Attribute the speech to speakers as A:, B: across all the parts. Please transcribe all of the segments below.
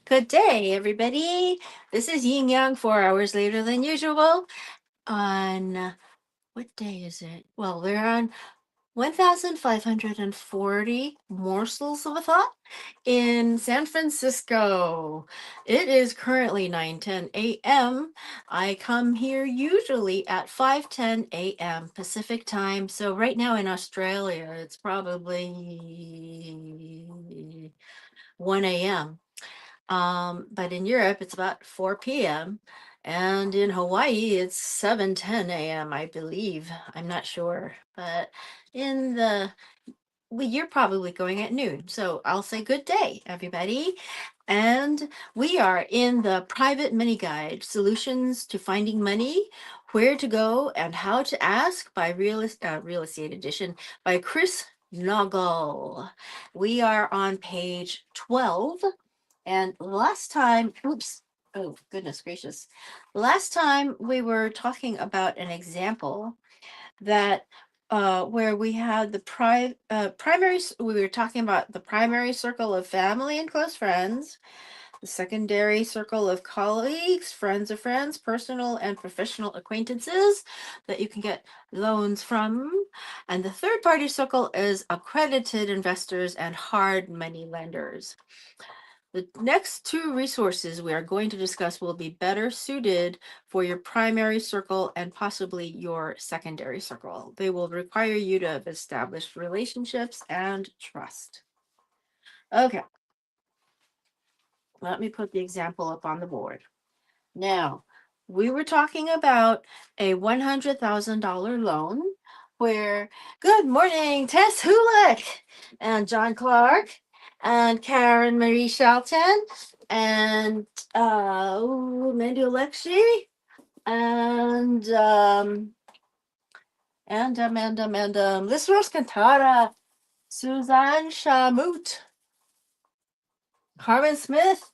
A: Good day, everybody. This is Yin Yang, 4 hours later than usual. On what day is it? Well, we're on 1540 morsels of a thought in San Francisco. It is currently 9:10 a.m. I come here usually at 5:10 a.m. Pacific time. So right now in Australia, it's probably 1 a.m. But in Europe, it's about 4 p.m. And in Hawaii, it's 7:10 a.m., I believe. I'm not sure. But in the well, you're probably going at noon. So I'll say good day, everybody. And we are in the private mini guide, Solutions to Finding Money, Where to Go and How to Ask by Real Estate Edition by Chris Naugle. We are on page 12. And last time, oops, oh goodness gracious. Last time we were talking about an example that where we had the we were talking about the primary circle of family and close friends, the secondary circle of colleagues, friends of friends, personal and professional acquaintances that you can get loans from, and the third party circle is accredited investors and hard money lenders. The next two resources we are going to discuss will be better suited for your primary circle and possibly your secondary circle. They will require you to have established relationships and trust. Okay, let me put the example up on the board. Now, we were talking about a $100,000 loan where, good morning, Tess Hulick and John Clark and Karen Marie Shelton and Mandy Alexi and Liz Rose Cantata, Suzanne Shamut, Carmen Smith,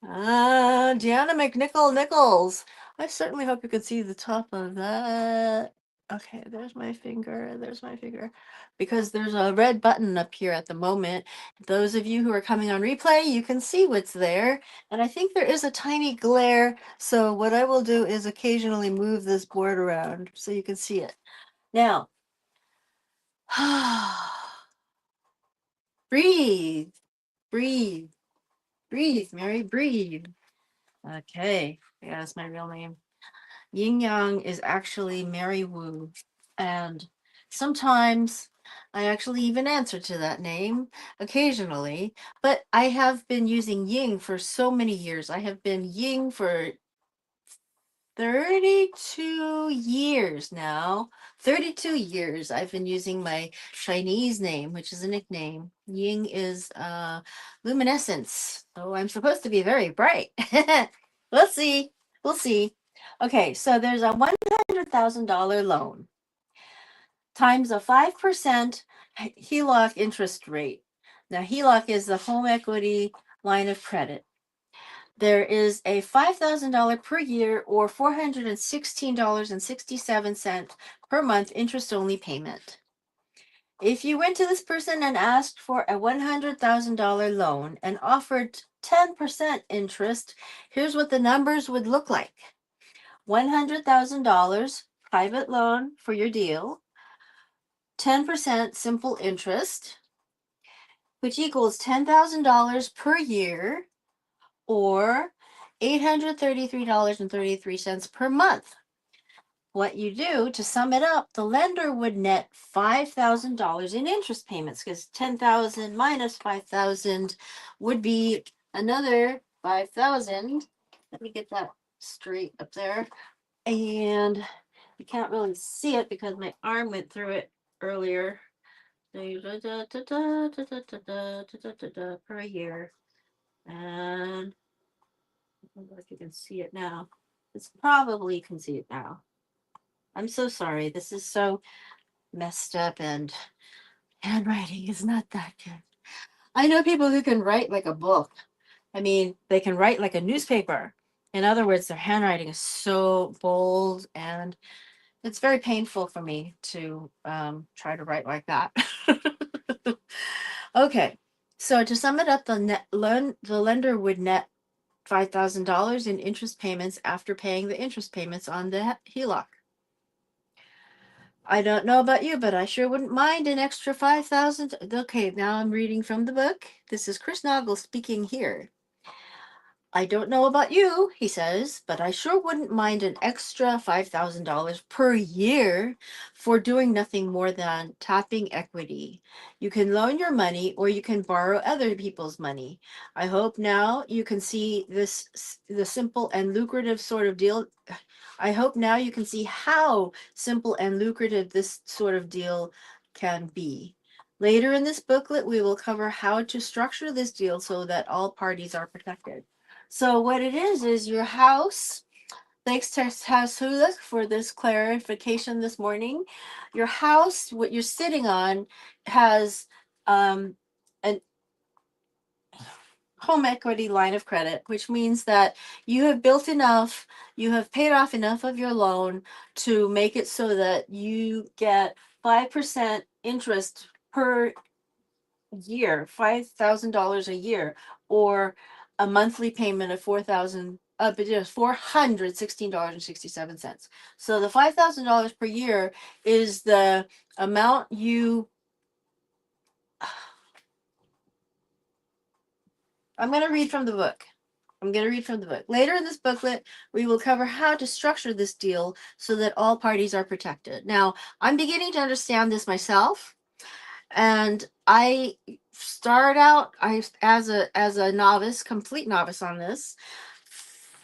A: Deanna Nichols. I certainly hope you can see the top of that. Okay, there's my finger. There's my finger. Because there's a red button up here at the moment. Those of you who are coming on replay, you can see what's there. And I think there is a tiny glare. So what I will do is occasionally move this board around so you can see it. Now, breathe, breathe, breathe, Mary, breathe. Okay, yeah, that's my real name. Yin Yang is actually Mary Wu. And sometimes I actually even answer to that name occasionally. But I have been using Ying for so many years. I have been Ying for 32 years now. 32 years I've been using my Chinese name, which is a nickname. Ying is luminescence. So I'm supposed to be very bright. We'll see. We'll see. Okay, so there's a $100,000 loan times a 5% HELOC interest rate. Now, HELOC is the home equity line of credit. There is a $5,000 per year or $416.67 per month interest only payment. If you went to this person and asked for a $100,000 loan and offered 10% interest, here's what the numbers would look like. $100,000 private loan for your deal, 10% simple interest, which equals $10,000 per year or $833.33 per month. What you do to sum it up, the lender would net $5,000 in interest payments because 10,000 minus 5,000 would be another 5,000. Let me get that straight up there. And you can't really see it because my arm went through it earlier. Per year. And I don't know if you can see it now. It's probably you can see it now. I'm so sorry. This is so messed up and handwriting is not that good. I know people who can write like a book. I mean, they can write like a newspaper. In other words, their handwriting is so bold and it's very painful for me to try to write like that. Okay. So to sum it up, the lender would net $5,000 in interest payments after paying the interest payments on the HELOC. I don't know about you, but I sure wouldn't mind an extra 5,000. Okay, now I'm reading from the book. This is Chris Naugle speaking here. I don't know about you, he says, but I sure wouldn't mind an extra $5,000 per year for doing nothing more than tapping equity. You can loan your money or you can borrow other people's money. I hope now you can see the simple and lucrative sort of deal. I hope now you can see how simple and lucrative this sort of deal can be. Later in this booklet, we will cover how to structure this deal so that all parties are protected. So what it is your house. Thanks to Hasulik for this clarification this morning. Your house, what you're sitting on, has a home equity line of credit, which means that you have built enough, you have paid off enough of your loan to make it so that you get 5% interest per year, $5,000 a year, or a monthly payment of but just $416.67. So the $5,000 per year is the amount you. I'm going to read from the book. Later in this booklet, we will cover how to structure this deal so that all parties are protected. Now, I'm beginning to understand this myself. And I start out as a novice, complete novice on this.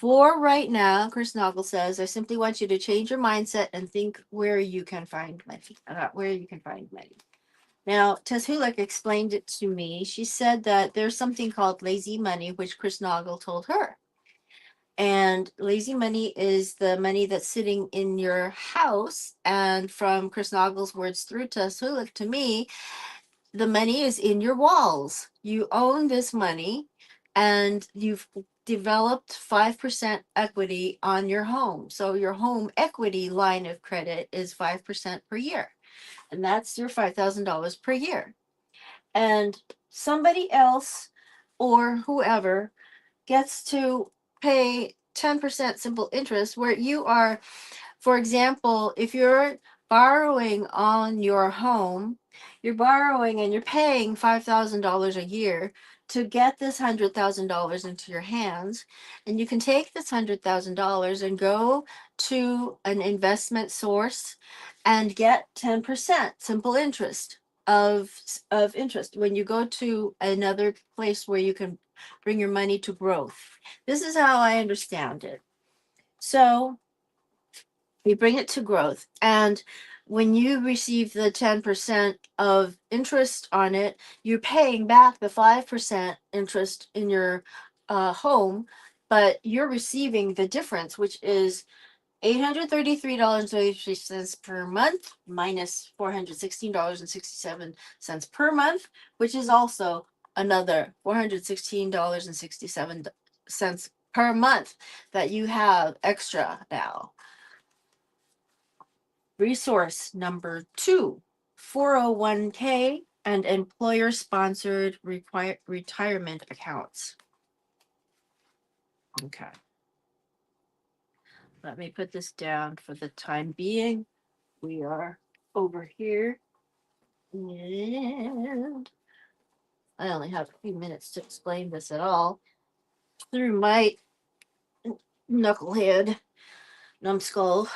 A: For right now, Chris Naugle says, I simply want you to change your mindset and think where you can find money. Now, Tess Hulick explained it to me. She said that there's something called lazy money, which Chris Naugle told her. And lazy money is the money that's sitting in your house. And from Chris Naugle's words through Tess Hulick to me, the money is in your walls. You own this money and you've developed 5% equity on your home. So your home equity line of credit is 5% per year. And that's your $5,000 per year. And somebody else or whoever gets to pay 10% simple interest where you are, for example, if you're borrowing on your home, you're borrowing and you're paying $5,000 a year to get this $100,000 into your hands. And you can take this $100,000 and go to an investment source and get 10% simple interest of interest when you go to another place where you can bring your money to growth. This is how I understand it. So you bring it to growth. And when you receive the 10% of interest on it, you're paying back the 5% interest in your home, but you're receiving the difference, which is $833.33 per month minus $416.67 per month, which is also another $416.67 per month that you have extra now. Resource number 2, 401k and employer-sponsored retirement accounts. Okay. Let me put this down for the time being. We are over here. And I only have a few minutes to explain this at all. Through my knucklehead numbskull,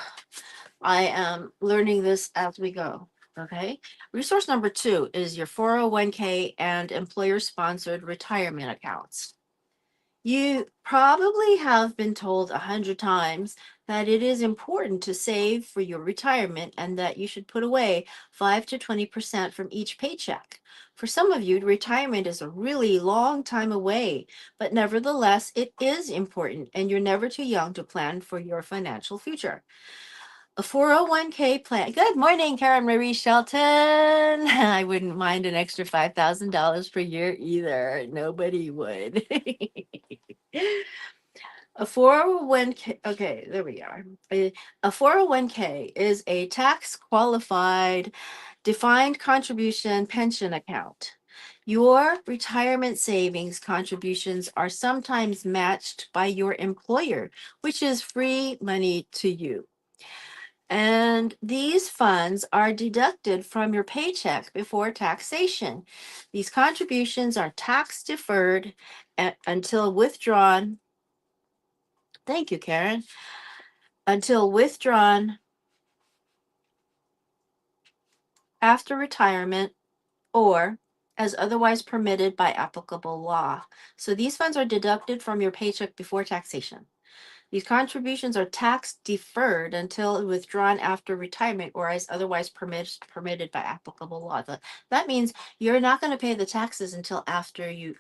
A: I am learning this as we go. Okay. Resource number 2 is your 401k and employer-sponsored retirement accounts. You probably have been told 100 times that it is important to save for your retirement and that you should put away 5 to 20% from each paycheck. For some of you, retirement is a really long time away, but nevertheless, it is important and you're never too young to plan for your financial future. A 401k plan. Good morning, Karen Marie Shelton. I wouldn't mind an extra $5,000 per year either. Nobody would. A 401k, okay, there we are. A 401k is a tax qualified defined contribution pension account. Your retirement savings contributions are sometimes matched by your employer, which is free money to you. And these funds are deducted from your paycheck before taxation. These contributions are tax deferred until withdrawn. Thank you, Karen. Until withdrawn after retirement or as otherwise permitted by applicable law. So these funds are deducted from your paycheck before taxation. These contributions are tax deferred until withdrawn after retirement or as otherwise permitted by applicable law. That means you're not going to pay the taxes until you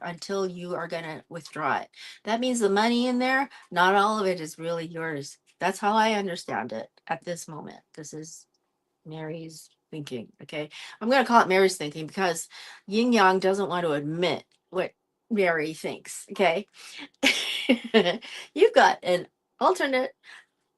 A: are going to withdraw it. That means the money in there, not all of it is really yours. That's how I understand it at this moment. This is Mary's thinking. Okay. I'm going to call it Mary's thinking because Yin Yang doesn't want to admit what Mary thinks. Okay. You've got an alternate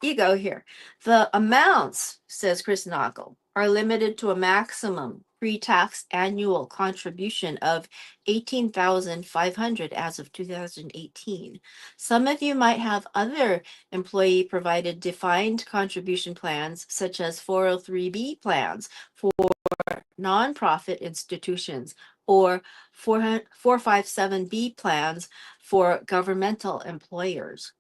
A: ego here. The amounts, says Chris Naugle, are limited to a maximum pre-tax annual contribution of 18,500 as of 2018. Some of you might have other employee provided defined contribution plans such as 403b plans for nonprofit institutions or 457b plans for governmental employers.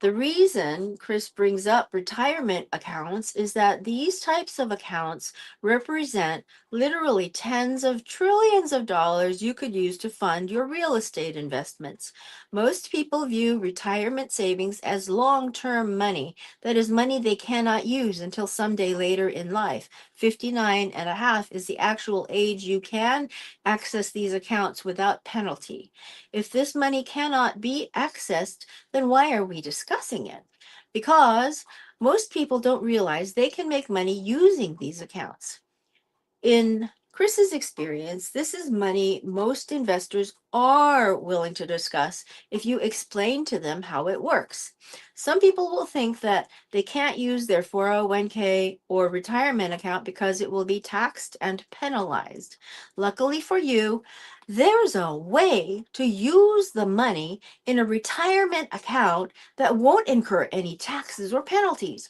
A: The reason Chris brings up retirement accounts is that these types of accounts represent literally tens of trillions of dollars you could use to fund your real estate investments. Most people view retirement savings as long-term money, that is money they cannot use until someday later in life. 59 and a half is the actual age you can access these accounts without penalty. If this money cannot be accessed, then why are we discussing it? Because most people don't realize they can make money using these accounts. In Chris's experience, this is money most investors are willing to discuss if you explain to them how it works. Some people will think that they can't use their 401k or retirement account because it will be taxed and penalized. Luckily for you, there's a way to use the money in a retirement account that won't incur any taxes or penalties.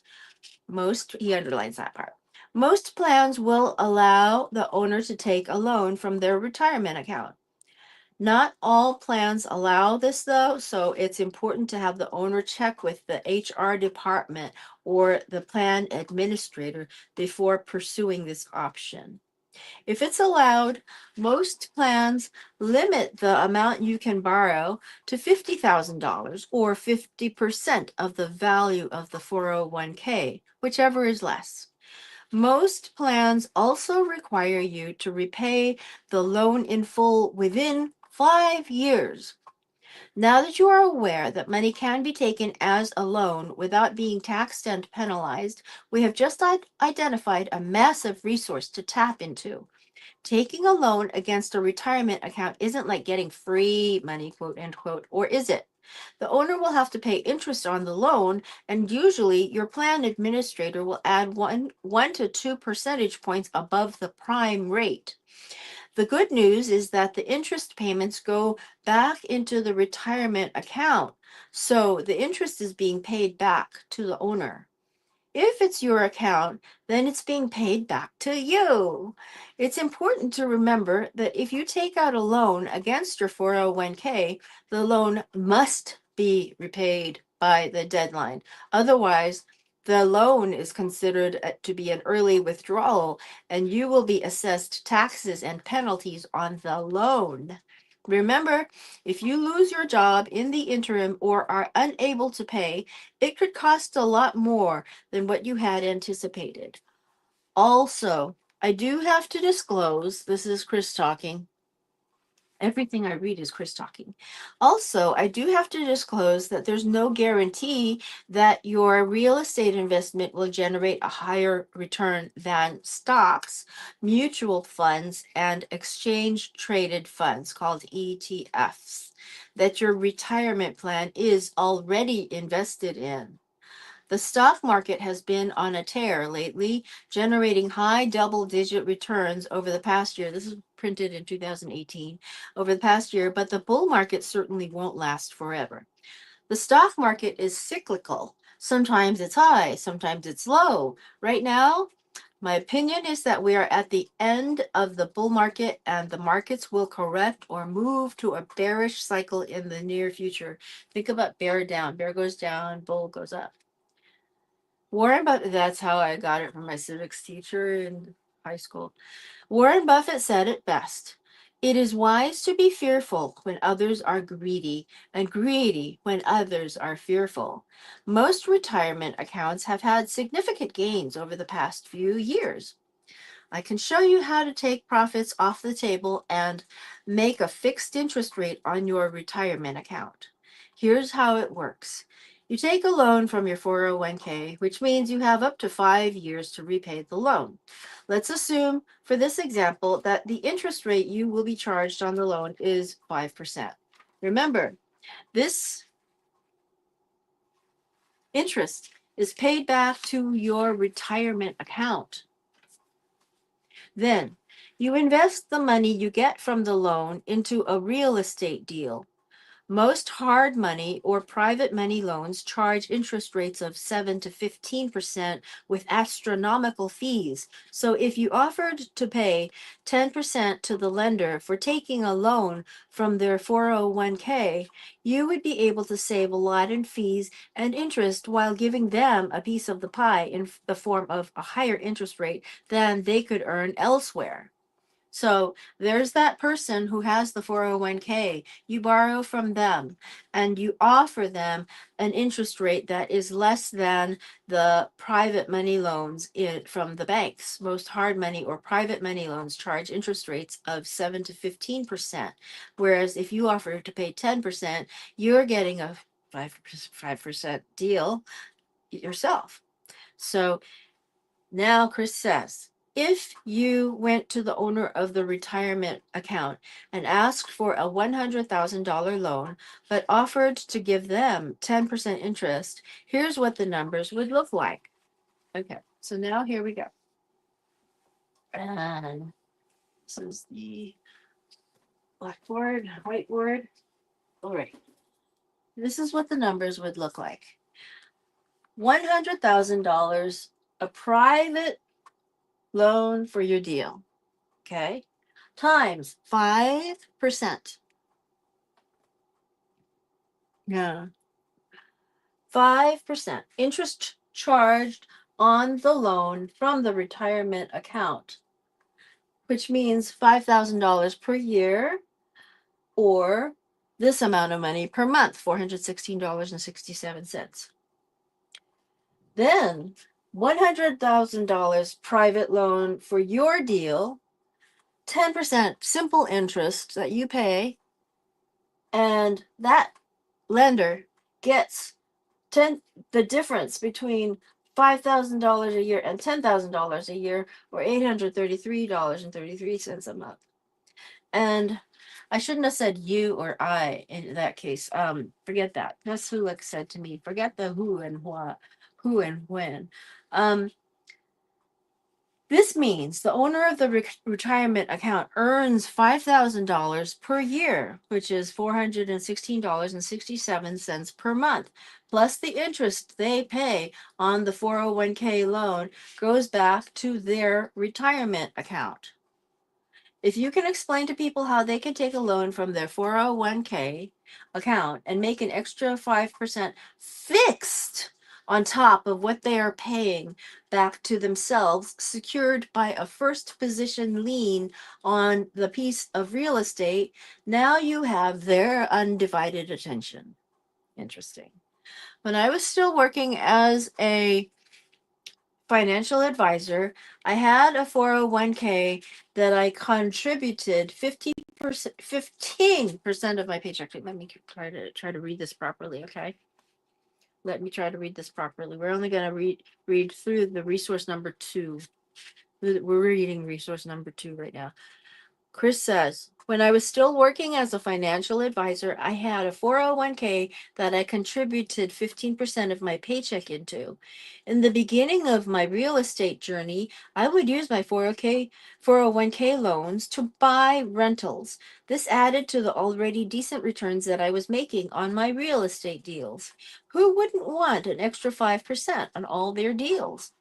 A: He underlines that part. Most plans will allow the owner to take a loan from their retirement account. Not all plans allow this though, so it's important to have the owner check with the HR department or the plan administrator before pursuing this option. If it's allowed, most plans limit the amount you can borrow to $50,000 or 50% of the value of the 401k, whichever is less. Most plans also require you to repay the loan in full within 5 years. Now that you are aware that money can be taken as a loan without being taxed and penalized, we have just identified a massive resource to tap into. Taking a loan against a retirement account isn't like getting free money, quote unquote, or is it? The owner will have to pay interest on the loan, and usually your plan administrator will add one to 2 percentage points above the prime rate. The good news is that the interest payments go back into the retirement account, so the interest is being paid back to the owner. If it's your account, then it's being paid back to you. It's important to remember that if you take out a loan against your 401k, the loan must be repaid by the deadline. Otherwise, the loan is considered to be an early withdrawal, and you will be assessed taxes and penalties on the loan. Remember, if you lose your job in the interim or are unable to pay, it could cost a lot more than what you had anticipated. Also, I do have to disclose, this is Chris talking. Everything I read is Chris talking. Also, I do have to disclose that there's no guarantee that your real estate investment will generate a higher return than stocks, mutual funds, and exchange traded funds called ETFs that your retirement plan is already invested in. The stock market has been on a tear lately, generating high double-digit returns over the past year. This is printed in 2018 over the past year, but the bull market certainly won't last forever. The stock market is cyclical. Sometimes it's high, sometimes it's low. Right now, my opinion is that we are at the end of the bull market and the markets will correct or move to a bearish cycle in the near future. Think about bear down. Bear goes down, bull goes up. Warren Buffett, that's how I got it from my civics teacher in high school. Warren Buffett said it best. It is wise to be fearful when others are greedy, and greedy when others are fearful. Most retirement accounts have had significant gains over the past few years. I can show you how to take profits off the table and make a fixed interest rate on your retirement account. Here's how it works. You take a loan from your 401k, which means you have up to 5 years to repay the loan. Let's assume, for this example, that the interest rate you will be charged on the loan is 5%. Remember, this interest is paid back to your retirement account. Then you invest the money you get from the loan into a real estate deal. Most hard money or private money loans charge interest rates of 7 to 15% with astronomical fees. So if you offered to pay 10% to the lender for taking a loan from their 401k, you would be able to save a lot in fees and interest while giving them a piece of the pie in the form of a higher interest rate than they could earn elsewhere. So there's that person who has the 401k. You borrow from them and you offer them an interest rate that is less than the private money loans from the banks. Most hard money or private money loans charge interest rates of 7 to 15%. Whereas if you offer to pay 10%, you're getting a 5% deal yourself. So now Chris says, if you went to the owner of the retirement account and asked for a $100,000 loan, but offered to give them 10% interest, here's what the numbers would look like. Okay, so now here we go. And this is the blackboard, whiteboard. All right. This is what the numbers would look like. $100,000, a private loan for your deal. Okay, times 5%. Yeah. 5% interest charged on the loan from the retirement account, which means $5,000 per year or this amount of money per month, $416.67. Then $100,000 private loan for your deal, 10% simple interest that you pay, and that lender gets the difference between $5,000 a year and $10,000 a year, or $833.33 a month. And I shouldn't have said you or I in that case. Forget that. That's who said to me. Forget the who and what, who and when. This means the owner of the retirement account earns $5,000 per year, which is $416.67 per month, plus the interest they pay on the 401k loan goes back to their retirement account. If you can explain to people how they can take a loan from their 401k account and make an extra 5% fixed on top of what they are paying back to themselves, secured by a first position lien on the piece of real estate, now you have their undivided attention. Interesting. When I was still working as a financial advisor, I had a 401k that I contributed 15% of my paycheck. Let me try to read this properly, okay? Let me try to read this properly. We're only going to read through the resource number 2. We're reading resource number 2 right now. Chris says, when I was still working as a financial advisor, I had a 401k that I contributed 15% of my paycheck into. In the beginning of my real estate journey, I would use my 401k loans to buy rentals. This added to the already decent returns that I was making on my real estate deals. Who wouldn't want an extra 5% on all their deals?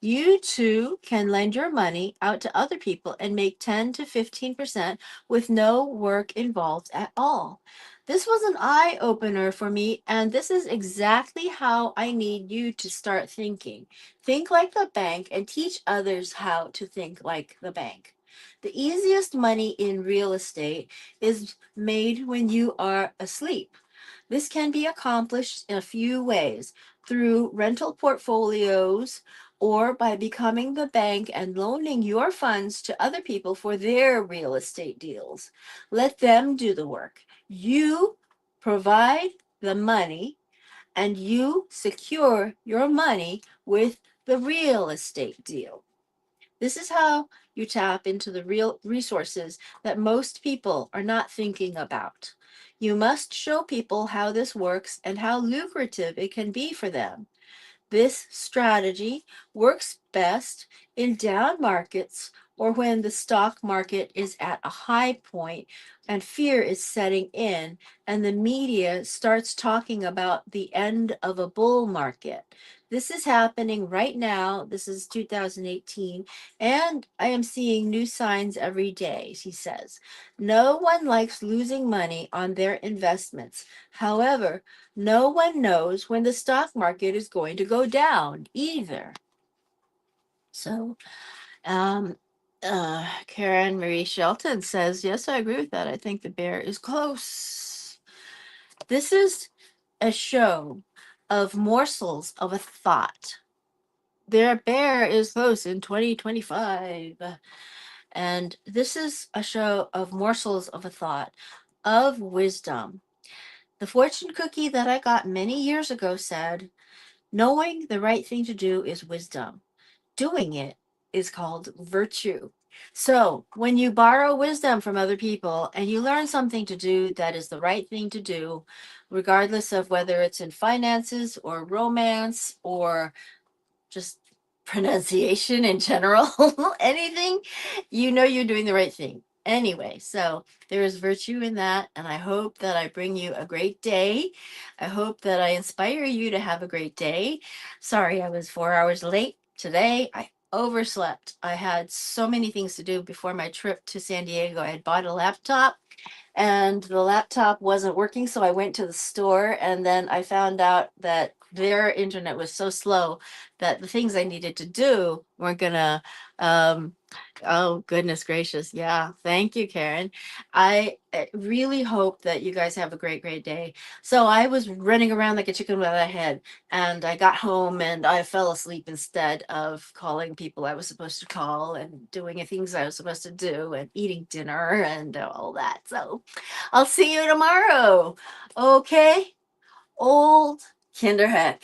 A: You too can lend your money out to other people and make 10 to 15% with no work involved at all. This was an eye opener for me, and this is exactly how I need you to start thinking. Think like the bank and teach others how to think like the bank. The easiest money in real estate is made when you are asleep. This can be accomplished in a few ways through rental portfolios or by becoming the bank and loaning your funds to other people for their real estate deals. Let them do the work. You provide the money and you secure your money with the real estate deal. This is how you tap into the real resources that most people are not thinking about. You must show people how this works and how lucrative it can be for them. This strategy works best in down markets or when the stock market is at a high point and fear is setting in and the media starts talking about the end of a bull market. This is happening right now. This is 2018, and I am seeing new signs every day, she says. No one likes losing money on their investments. However, no one knows when the stock market is going to go down either. So, um, Karen Marie Shelton says, yes, I agree with that. I think the bear is close. This is a show of morsels of a thought. Their bear is close in 2025. And this is a show of morsels of a thought, of wisdom. The fortune cookie that I got many years ago said, knowing the right thing to do is wisdom. Doing it is called virtue. So, when you borrow wisdom from other people and you learn something to do that is the right thing to do, regardless of whether it's in finances or romance or just pronunciation in general, anything, you know you're doing the right thing. Anyway, so there is virtue in that, and I hope that I bring you a great day. I hope that I inspire you to have a great day. Sorry, I was 4 hours late today. I overslept. I had so many things to do before my trip to San Diego. I had bought a laptop and the laptop wasn't working, so I went to the store and then I found out that their internet was so slow that the things I needed to do weren't gonna um oh goodness gracious. Yeah, thank you, Karen. I really hope that you guys have a great day. So I was running around like a chicken without a head, and I got home and I fell asleep instead of calling people I was supposed to call and doing the things I was supposed to do and eating dinner and all that. So I'll see you tomorrow. Okay, old Kinderheck.